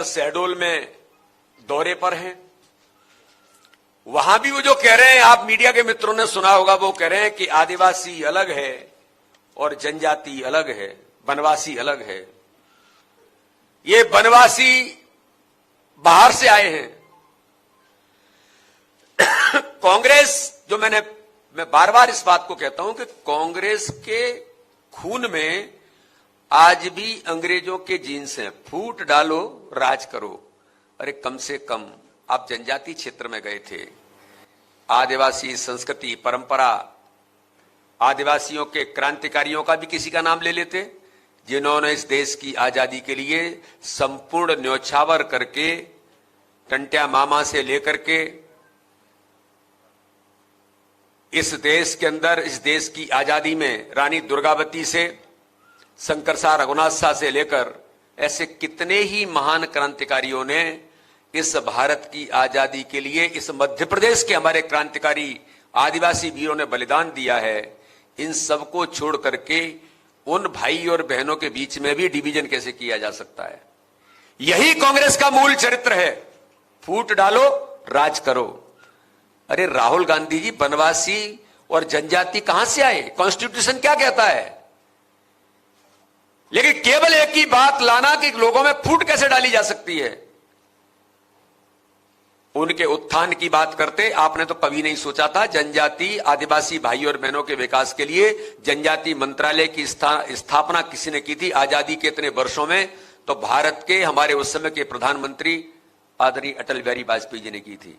शहडोल में दौरे पर हैं। वहां भी वो जो कह रहे हैं, आप मीडिया के मित्रों ने सुना होगा, वो कह रहे हैं कि आदिवासी अलग है और जनजाति अलग है, वनवासी अलग है। ये वनवासी बाहर से आए हैं। कांग्रेस जो मैं बार बार इस बात को कहता हूं कि कांग्रेस के खून में आज भी अंग्रेजों के जीन्स हैं। फूट डालो राज करो। अरे कम से कम आप जनजाति क्षेत्र में गए थे, आदिवासी संस्कृति परंपरा, आदिवासियों के क्रांतिकारियों का भी किसी का नाम ले लेते, जिन्होंने इस देश की आजादी के लिए संपूर्ण न्योछावर करके टंट्या मामा से लेकर के इस देश के अंदर, इस देश की आजादी में रानी दुर्गावती से, शंकर शाह रघुनाथ शाह से लेकर ऐसे कितने ही महान क्रांतिकारियों ने इस भारत की आजादी के लिए, इस मध्य प्रदेश के हमारे क्रांतिकारी आदिवासी वीरों ने बलिदान दिया है। इन सबको छोड़ करके उन भाई और बहनों के बीच में भी डिवीजन कैसे किया जा सकता है? यही कांग्रेस का मूल चरित्र है। फूट डालो राज करो। अरे राहुल गांधी जी, वनवासी और जनजाति कहां से आए? कॉन्स्टिट्यूशन क्या कहता है? लेकिन केवल एक ही बात लाना कि लोगों में फूट कैसे डाली जा सकती है। उनके उत्थान की बात करते आपने तो कभी नहीं सोचा था जनजाति आदिवासी भाई और बहनों के विकास के लिए जनजाति मंत्रालय की स्थापना किसी ने की थी आजादी के इतने वर्षों में? तो भारत के हमारे उस समय के प्रधानमंत्री आदरणीय अटल बिहारी वाजपेयी जी ने की थी।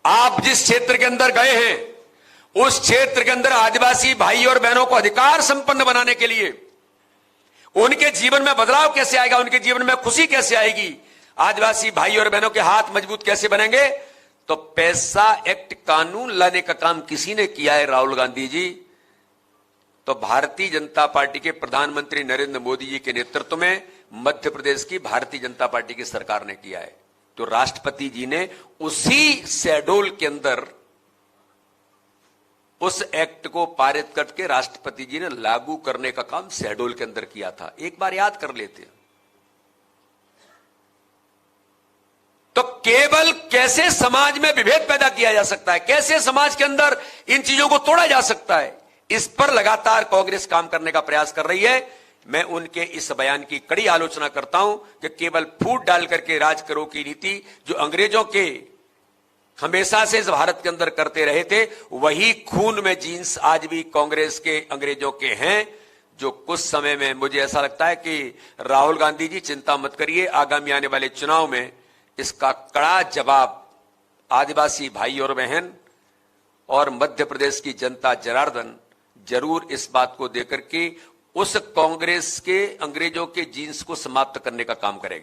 आप जिस क्षेत्र के अंदर गए हैं, उस क्षेत्र के अंदर आदिवासी भाई और बहनों को अधिकार संपन्न बनाने के लिए, उनके जीवन में बदलाव कैसे आएगा, उनके जीवन में खुशी कैसे आएगी, आदिवासी भाई और बहनों के हाथ मजबूत कैसे बनेंगे? तो पैसा एक्ट कानून लाने का काम किसी ने किया है? राहुल गांधी जी। तो भारतीय जनता पार्टी के प्रधानमंत्री नरेंद्र मोदी जी के नेतृत्व में मध्य प्रदेश की भारतीय जनता पार्टी की सरकार ने किया है। तो राष्ट्रपति जी ने उसी शहडोल के अंदर उस एक्ट को पारित करके राष्ट्रपति जी ने लागू करने का काम शहडोल के अंदर किया था। एक बार याद कर लेते हैं। तो केवल कैसे समाज में विभेद पैदा किया जा सकता है, कैसे समाज के अंदर इन चीजों को तोड़ा जा सकता है, इस पर लगातार कांग्रेस काम करने का प्रयास कर रही है। मैं उनके इस बयान की कड़ी आलोचना करता हूं कि केवल फूट डाल करके राज करो की नीति जो अंग्रेजों के हमेशा से इस भारत के अंदर करते रहे थे, वही खून में जीन्स आज भी कांग्रेस के अंग्रेजों के हैं। जो कुछ समय में मुझे ऐसा लगता है कि राहुल गांधी जी चिंता मत करिए, आगामी आने वाले चुनाव में इसका कड़ा जवाब आदिवासी भाई और बहन और मध्य प्रदेश की जनता जनार्दन जरूर इस बात को देकर के उस कांग्रेस के अंग्रेजों के जीन्स को समाप्त करने का काम करेगी।